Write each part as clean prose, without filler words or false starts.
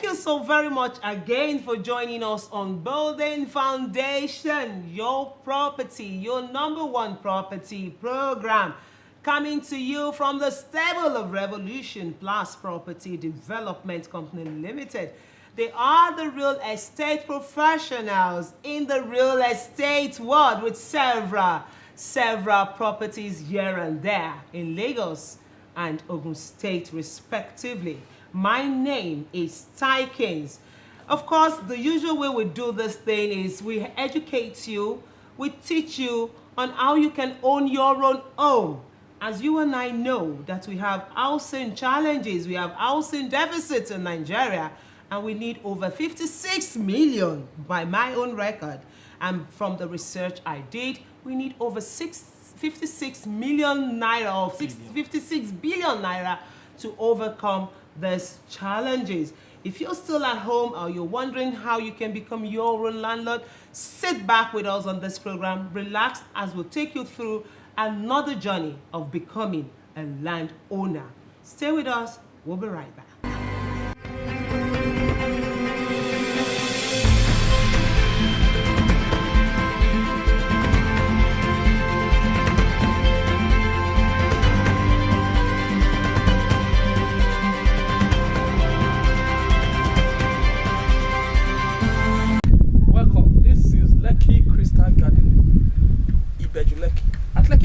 Thank you so very much again for joining us on Building Foundation, your property, your #1 property program, coming to you from the stable of Revolution Plus Property Development Company Limited. They are the real estate professionals in the real estate world with several properties here and there in Lagos and Ogun State respectively. My name is Tykins. Of course, the usual way we do this thing is we educate you, we teach you on how you can own your own home. As you and I know that we have housing challenges, we have housing deficits in Nigeria, and we need over 56 million by my own record. And from the research I did, we need over 56 million naira or 56 billion naira to overcome these challenges. If you're still at home or you're wondering how you can become your own landlord, sit back with us on this program, relax as we'll take you through another journey of becoming a landowner. Stay with us, we'll be right back.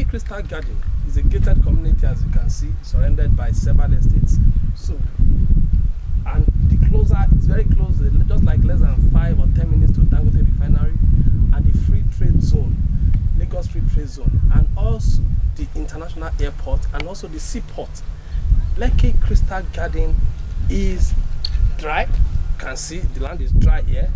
Crystal Garden is a gated community, as you can see, surrounded by several estates. So, and the closer, it's very close, just like less than 5 or 10 minutes to Dangote Refinery and the free trade zone, Lagos Free Trade Zone, and also the international airport and also the seaport. Lekki Crystal Garden is dry. You can see the land is dry here.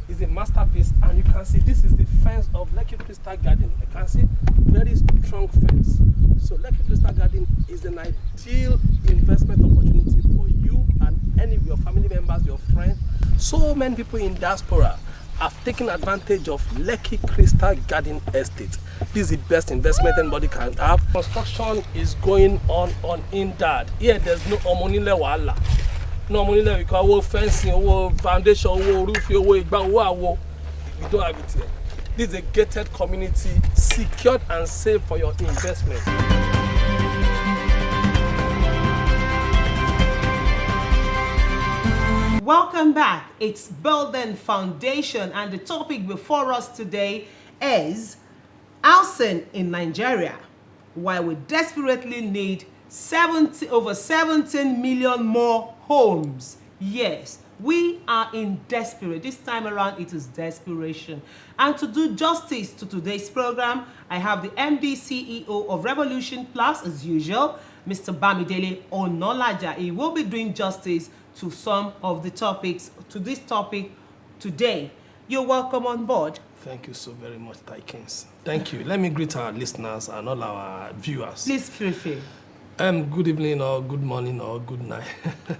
It's a masterpiece, and you can see this is the fence of Lekki Crystal Garden. You can see very strong fence. So Lekki Crystal Garden is an ideal investment opportunity for you and any of your family members, your friends. So many people in diaspora have taken advantage of Lekki Crystal Garden Estate. This is the best investment anybody can have. Construction is going on Indad. Here there's no omonile wala. No money there because fencing, foundation, roof, igba, we don't have it here. This is a gated community, secured and safe for your investment. Welcome back. It's Building Foundation, and the topic before us today is housing in Nigeria, why we desperately need over 17 million more homes. Yes, we are in desperate. This time around, it is desperation. And to do justice to today's program, I have the MD CEO of Revolution Plus, as usual, Mr. Bamidele Onolaja. He will be doing justice to some of the topics, to this topic today. You're welcome on board. Thank you so very much, Tykins. Thank you. Let me greet our listeners and all our viewers. Please feel free. Good evening or good morning or good night.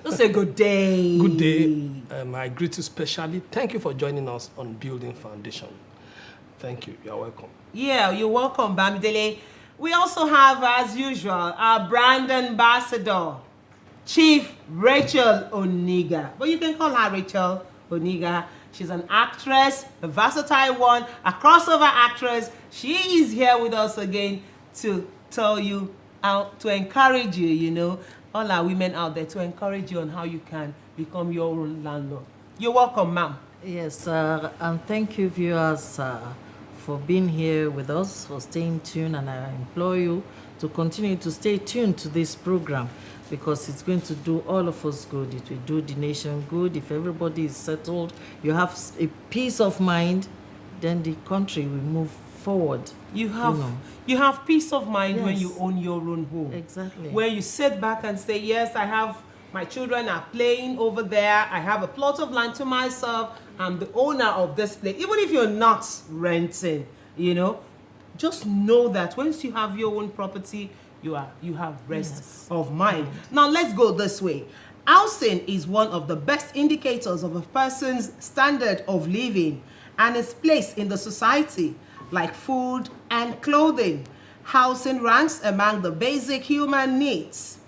Let's say good day. Good day. I greet you specially. Thank you for joining us on Building Foundation. Thank you. You're welcome. Yeah, you're welcome, Bamidele. We also have, as usual, our brand ambassador, Chief Rachel Oniga. But you can call her Rachel Oniga. She's an actress, a versatile one, a crossover actress. She is here with us again to tell you how to encourage you, you know, all our women out there, to encourage you on how you can become your own landlord. You're welcome, ma'am. Yes, and thank you, viewers, for being here with us, for staying tuned, and I implore you to continue to stay tuned to this program because it's going to do all of us good. It will do the nation good. If everybody is settled, you have a peace of mind, then the country will move forward. You have peace of mind, yes, when you own your own home. Exactly. Where you sit back and say, yes, I have, my children are playing over there, I have a plot of land to myself, I'm the owner of this place. Even if you're not renting, you know, just know that once you have your own property, you have rest, yes, of mind. Now let's go this way. Housing is one of the best indicators of a person's standard of living and its place in the society, like food and clothing. Housing ranks among the basic human needs.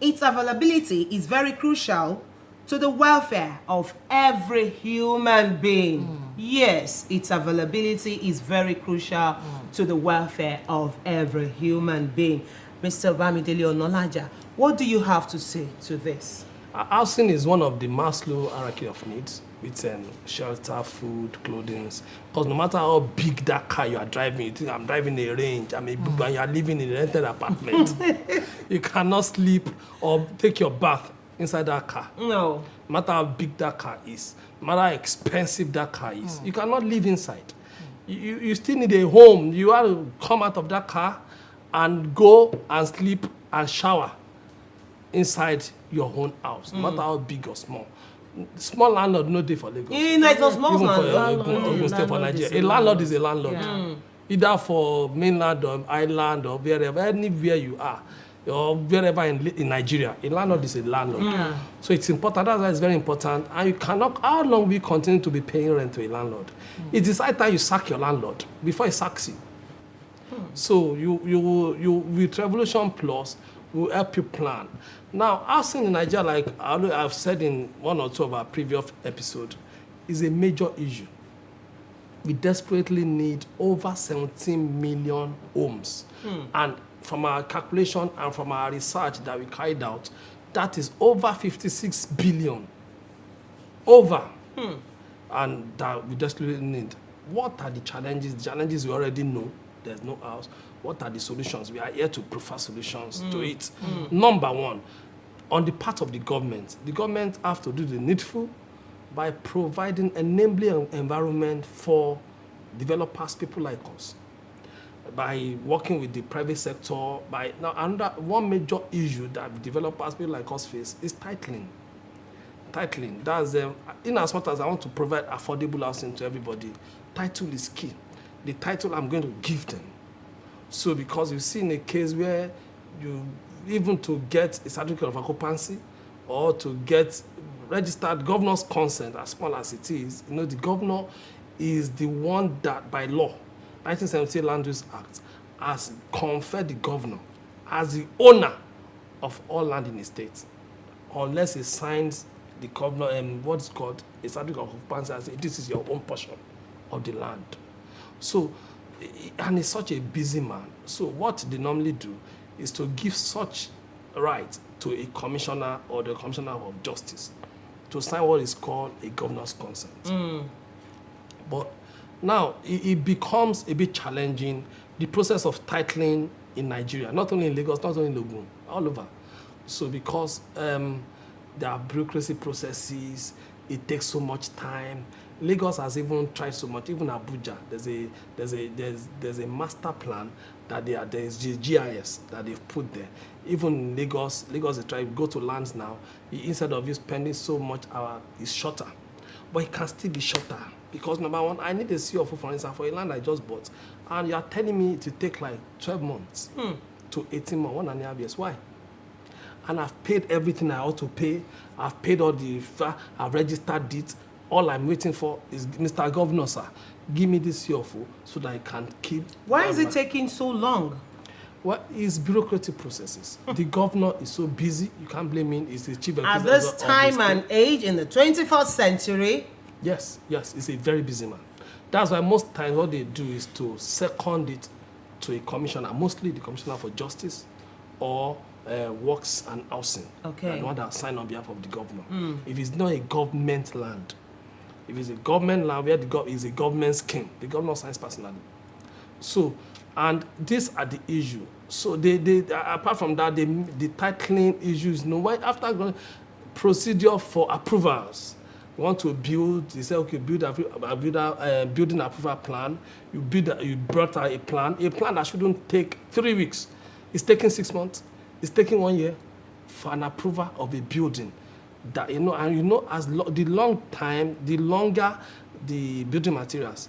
Its availability is very crucial to the welfare of every human being. Yes, its availability is very crucial to the welfare of every human being. Mr. Bamidele Onolaja, what do you have to say to this? Housing is one of the Maslow hierarchy of needs, with shelter, food, clothing. Because no matter how big that car you are driving, you think I'm driving a Range, and you are living in a rented apartment, you cannot sleep or take your bath inside that car. No. No matter how big that car is, no matter how expensive that car is, you cannot live inside. You still need a home. You have to come out of that car and go and sleep and shower inside your own house, no matter how big or small. Small landlord no day for Lagos. It's a small Even for landlord. Ogun State, for Nigeria. A landlord is a landlord. Either for mainland or island or wherever, anywhere you are, or wherever in Nigeria, a landlord is a landlord. So it's important. That's why it's very important. And you cannot. How long will you continue to be paying rent to a landlord? It is high time you sack your landlord before he sacks you. So you with Revolution Plus will help you plan. Now, housing in Nigeria, like I've said in one or two of our previous episodes, is a major issue. We desperately need over 17 million homes. And from our calculation and from our research that we carried out, that is over 56 billion. Over. And that we desperately need. What are the challenges? The challenges we already know. There's no house. What are the solutions? We are here to prefer solutions to it. Number one, on the part of the government have to do the needful by providing enabling environment for developers, people like us, by working with the private sector. Now, another one major issue that developers, people like us face is titling. Titling. That's in as much as I want to provide affordable housing to everybody, title is key. The title I'm going to give them. So because you see in a case where you, even to get a certificate of occupancy or to get registered governor's consent, as small as it is, the governor is the one that by law, 1978 Land Use Act, has conferred the governor as the owner of all land in the state, unless he signs the governor and what's called a certificate of occupancy and say this is your own portion of the land. So, and he's such a busy man. So what they normally do is to give such right to a commissioner or the commissioner of justice to sign what is called a governor's consent. But now it becomes a bit challenging, the process of titling in Nigeria, not only in Lagos, not only in Ogun, all over. So because there are bureaucracy processes, it takes so much time. Lagos has even tried so much. Even Abuja, there's a master plan that there's GIS that they've put there. Even Lagos they try to go to lands now. Instead of you spending so much hour, it's shorter, but it can still be shorter because number one, I need a CFO for instance for a land I just bought, and you are telling me to take like 12 months to 18 months, 1.5 years. Why? And I've paid everything I ought to pay. I've paid all the, I've registered it. All I'm waiting for is, Mr. Governor, sir, give me this CFO so that I can keep. Why is it taking so long? Well, it's bureaucratic processes. The governor is so busy, you can't blame him. He's the chief At executive this of the time state. and age in the 21st century. Yes, he's a very busy man. That's why most times what they do is to second it to a commissioner, mostly the commissioner for justice or works and housing. Okay. The one that sign on behalf of the governor. If it's not a government land, if it's a government land where the is a government scheme, the governor signs personally. So, and these are the issue. So they apart from that, the titling issues. Why after procedure for approvals, you want to build. They say okay, building approval plan. You brought out a plan that shouldn't take 3 weeks. It's taking 6 months. It's taking 1 year for an approval of a building. That as the long time, the longer the building materials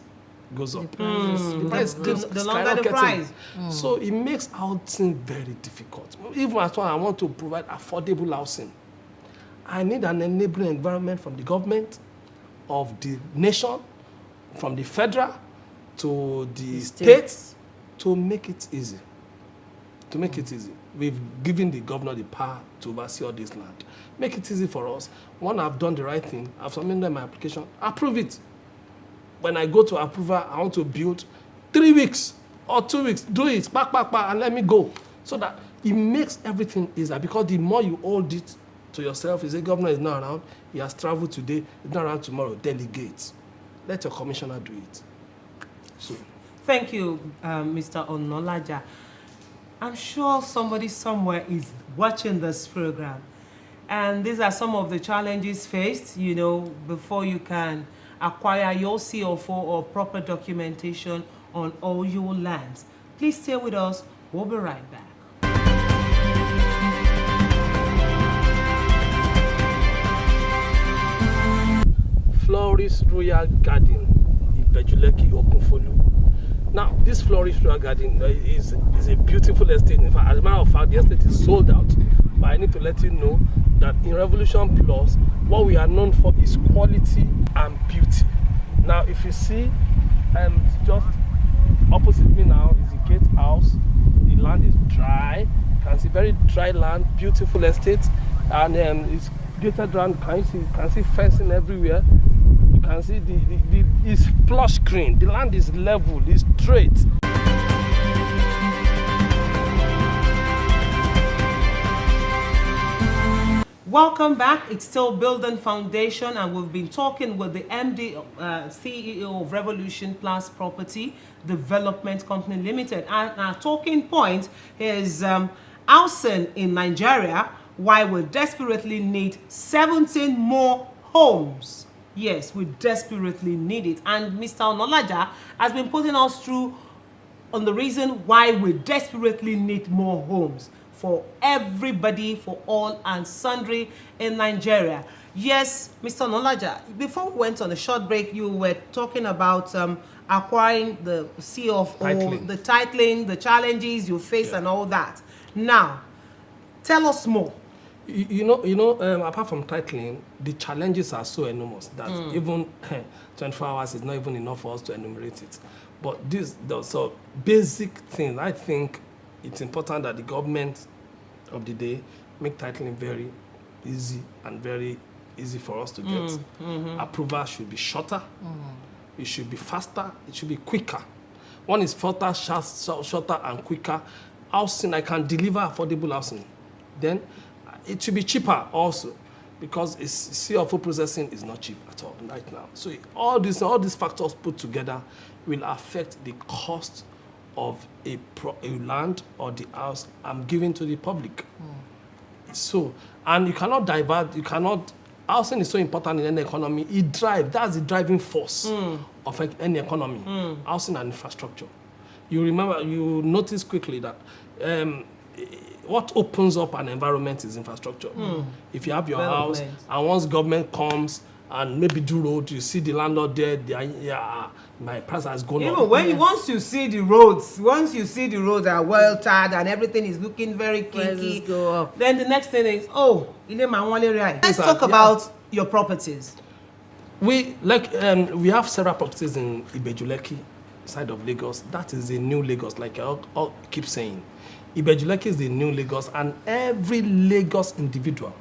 goes up. The price keeps the longer the skyrocketing. price. So it makes housing very difficult. Even as well, I want to provide affordable housing. I need an enabling environment from the government, of the nation, from the federal to the states to make it easy. we've given the governor the power to oversee all this land. Make it easy for us. When I've done the right thing, I've submitted my application, approve it. When I go to approval, I want to build 3 weeks or 2 weeks, do it, back, and let me go. So that it makes everything easier, because the more you hold it to yourself, you say, governor is not around, he has traveled today, he's not around tomorrow, delegate. Let your commissioner do it. So. Thank you, Mr. Onolaja. I'm sure somebody somewhere is watching this program, and these are some of the challenges faced, you know, before you can acquire your CFO or proper documentation on all your lands. Please stay with us. We'll be right back. Flourish Royal Garden in Ibejuleki, Okunfolu. Now, this Flourish Royal Garden is a beautiful estate. In fact, as a matter of fact, the estate is sold out. But I need to let you know that in Revolution Plus, what we are known for is quality and beauty. Now, if you see, just opposite me now is the gatehouse. The land is dry. You can see very dry land, beautiful estate, and it's gated around. You can see fencing everywhere. You can see it's plush green. The land is level, it's straight. Welcome back. It's still Building Foundation, and we've been talking with the MD, CEO of Revolution Plus Property Development Company Limited. And our talking point is housing in Nigeria, why we desperately need 17 more homes. Yes, we desperately need it. And Mr. Onolaja has been putting us through on the reason why we desperately need more homes for everybody, for all and sundry in Nigeria. Yes, Mr. Onolaja, before we went on a short break, you were talking about acquiring the CFO, the titling, the challenges you face, and all that. Now, tell us more. You know, apart from titling, the challenges are so enormous that even 24 hours is not even enough for us to enumerate it. But so basic things, I think it's important that the government of the day make titling very easy and very easy for us to get. Approval should be shorter, it should be faster, it should be quicker. One is faster, shorter and quicker. Housing, I can deliver affordable housing. Then it should be cheaper also, because CFO processing is not cheap at all right now. So all these factors put together will affect the cost of a land or the house I'm giving to the public. So, and you cannot divert, housing is so important in any economy. That's the driving force of any economy, housing and infrastructure. You notice quickly that what opens up an environment is infrastructure. If you have your house, and once government comes and maybe do road, you see the landlord there, my price has gone up. Even once you see the roads are well tarred and everything is looking very kinky, go up. Then the next thing is, let's talk about your properties. We have several properties in Ibejuleki, side of Lagos. That is the new Lagos, like I keep saying. Ibejuleki is the new Lagos, and every Lagos individual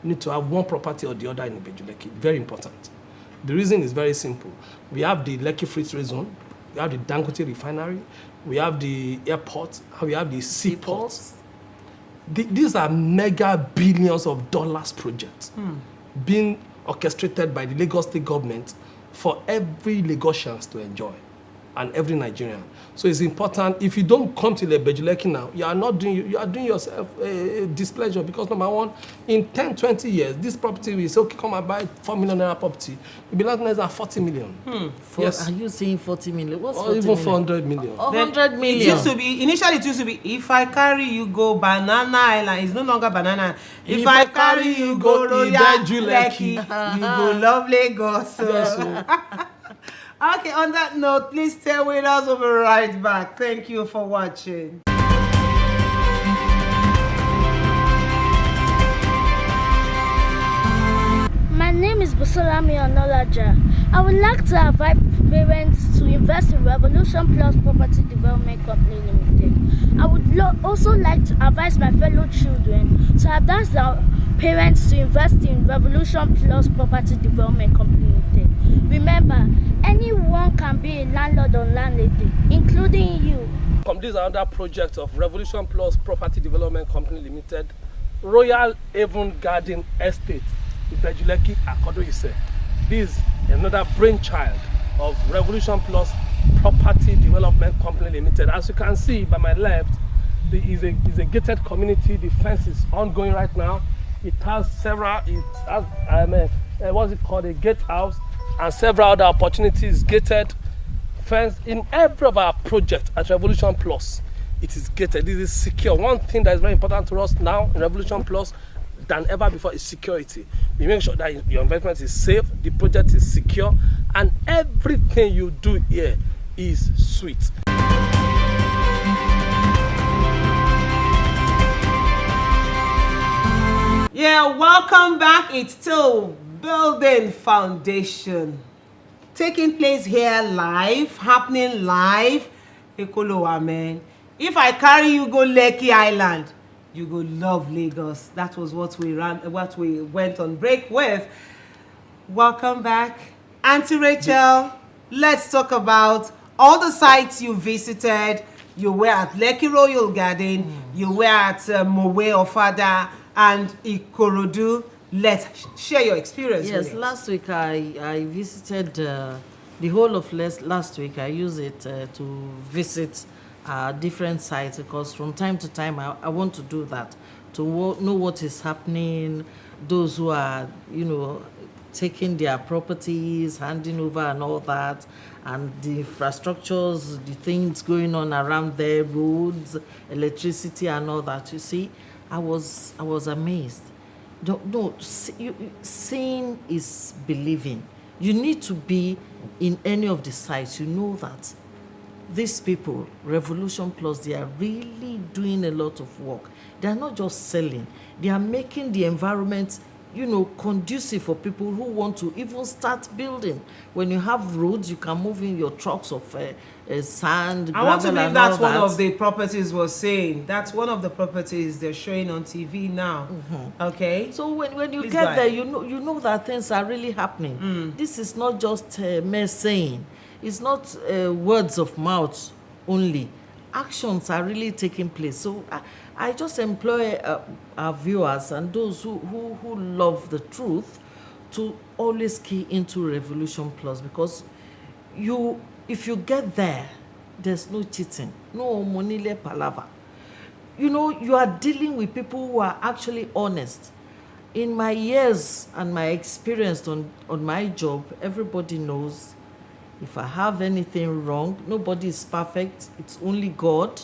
need to have one property or the other in Ibejuleki. Very important. The reason is very simple. We have the Lekki Free Trade Zone, we have the Dangote Refinery, we have the airport, and we have the seaports. These are mega billions of dollars projects being orchestrated by the Lagos State government for every Lagosians to enjoy, and every Nigerian. So it's important. If you don't come to Ibejuleki now, you are doing yourself a displeasure, because number one, in 10, 20 years, this property will say, okay, come and buy 4 million naira property. It belongs less than 40 million. Yes. Are you saying 40 million? What's 40 or even million? 400 million. 100 million. Initially it used to be, if I carry you go Banana Island, it's no longer Banana. If I carry you go Royal Lekki, you go love Lagos. Okay, on that note, please stay with us. We'll be right back. Thank you for watching. My name name is Busolami Onolaja. I would like to invite parents to invest in Revolution Plus Property Development Company Limited. I would also like to advise my fellow children to advise their parents to invest in Revolution Plus Property Development Company Limited. Remember, anyone can be a landlord or landlady, including you. This is another project of Revolution Plus Property Development Company Limited, Royal Haven Garden Estate, Ibejuleki, Akodo-Ise. This is another brainchild of Revolution Plus Property Development Company Limited. As you can see by my left, there is a gated community. The fence is ongoing right now. It has several, what's it called, a gatehouse, and several other opportunities, gated fence in every of our project at Revolution Plus. It is gated. This is secure. One thing that is very important to us now in Revolution Plus than ever before is security. We make sure that your investment is safe, the project is secure, and everything you do here is sweet. Yeah, welcome back. It's still Building Foundation. Taking place here live, happening live. Ekolowa, man. If I carry you go Lekki Island, you go love Lagos. That was what we went on break with. Welcome back. Auntie Rachel, let's talk about all the sites you visited. You were at Lekki Royal Garden, you were at Mowe Ofada and Ikorodu. Let's share your experience. Yes, with it. last week I visited the whole of last week. I use it to visit different sites because from time to time I want to do that, to know what is happening, those who are, taking their properties, handing over and all that, and the infrastructures, the things going on around there, roads, electricity and all that. You see, I was amazed. Seeing is believing. You need to be in any of the sites. You know that these people, Revolution Plus, they are really doing a lot of work. They are not just selling. They are making the environment, conducive for people who want to even start building. When you have roads, you can move in your trucks of sand, gravel, I want to believe and all that's one that. of the properties was saying. That's one of the properties they're showing on TV now. Okay. So when you Please get go there, ahead. you know that things are really happening. This is not just mere saying. It's not words of mouth only. Actions are really taking place. So I just employ our viewers and those who love the truth to always key into Revolution Plus, because if you get there, there's no cheating, no monile palava. You are dealing with people who are actually honest. In my years and my experience on my job, everybody knows if I have anything wrong, nobody is perfect, it's only God.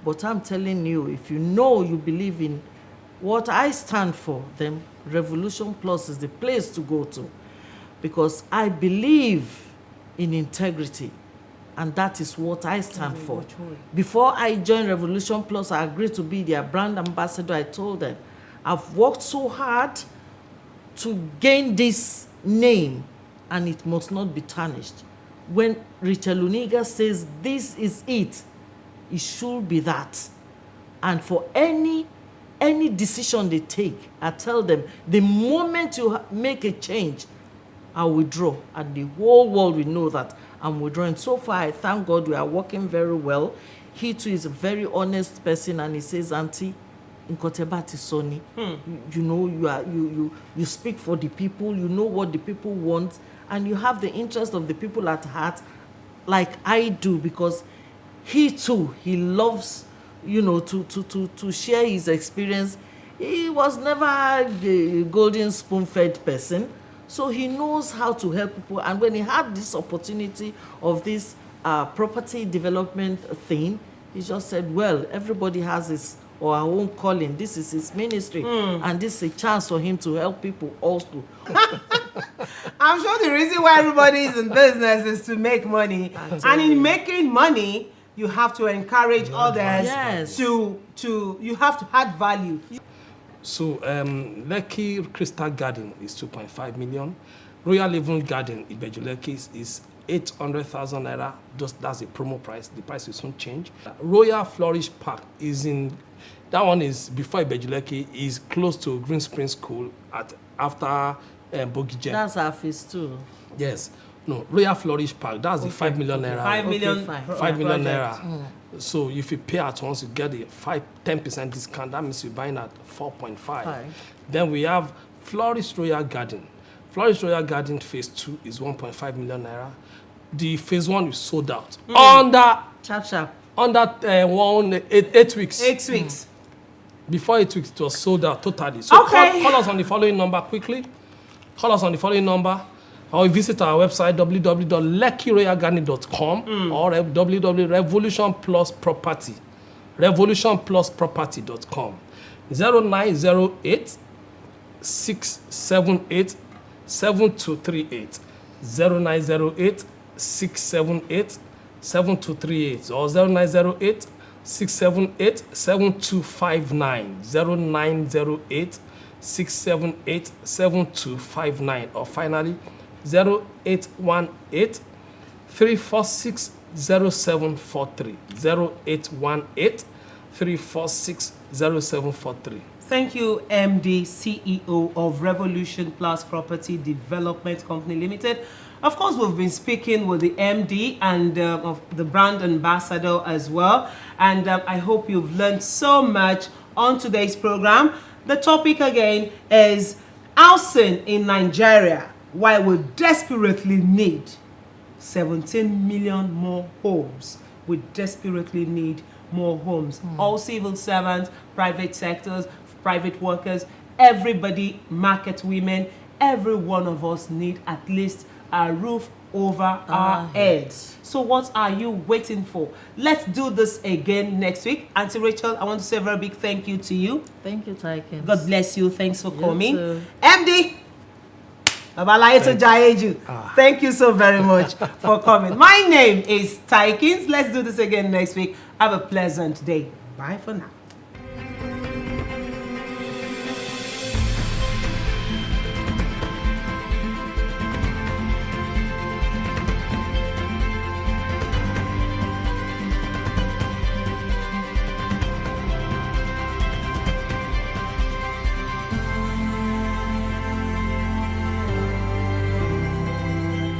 But I'm telling you, if you believe in what I stand for, then Revolution Plus is the place to go to. Because I believe in integrity, and that is what I stand for. Before I joined Revolution Plus, I agreed to be their brand ambassador. I told them, I've worked so hard to gain this name, and it must not be tarnished. When Richard Luniga says this is it should be that. And for any decision they take, I tell them, the moment you make a change, I'll withdraw. And the whole world will know that I'm withdrawing. So far, I thank God we are working very well. He too is a very honest person, and he says, Auntie, Nkotebati Soni, you speak for the people, you know what the people want, and you have the interest of the people at heart, like I do, because he too, he loves, to share his experience. He was never a golden spoon-fed person, so he knows how to help people. And when he had this opportunity of this property development thing, he just said, well, everybody has his or our own calling. This is his ministry, and this is a chance for him to help people also. I'm sure the reason why everybody is in business is to make money. And in making money, you have to encourage others Yes. to you have to add value. So Lekki Crystal Garden is 2.5 million. Royal Haven Garden in Bejuleki is 800,000 naira. That's the promo price. The price will soon change. Royal Flourish Park is in, that one is before Bejuleki, is close to Green Spring School after Bogije. That's our phase 2. Yes. No, Royal Flourish Park, that's the 5 million naira. 5 million. fine. 5 million project. naira. So if you pay at once, you get a 10% discount. That means you're buying at 4.5. Fine. Then we have Flourish Royal Garden. Flourish Royal Garden phase 2 is 1.5 million naira. The phase 1 is sold out. Sharp. Under 8 weeks. 8 weeks. Before 8 weeks, it was sold out totally. So Okay. call us on the following number quickly. Call us on the following number. Or visit our website www.lekkiroyalgarden.com or www.revolutionplusproperty. revolutionplusproperty.com. 0908 678 7238. 0908 678 7238 or 0908 678 7259. 0908 678 7259 or finally 0818 346 0743. 0818 346 0743. Thank you, MD, CEO of Revolution Plus Property Development Company Limited. Of course, we've been speaking with the MD and of the brand ambassador as well. And I hope you've learned so much on today's program. The topic again is housing in Nigeria, why we desperately need 17 million more homes. We desperately need more homes. All civil servants, private sectors, private workers, everybody, market women, every one of us need at least a roof over our heads. So what are you waiting for? Let's do this again next week. Auntie Rachel, I want to say a very big thank you to you. Thank you, Tyken. God bless you. Thanks for coming. too. MD, thank you so very much for coming. My name is Tykins. Let's do this again next week. Have a pleasant day. Bye for now.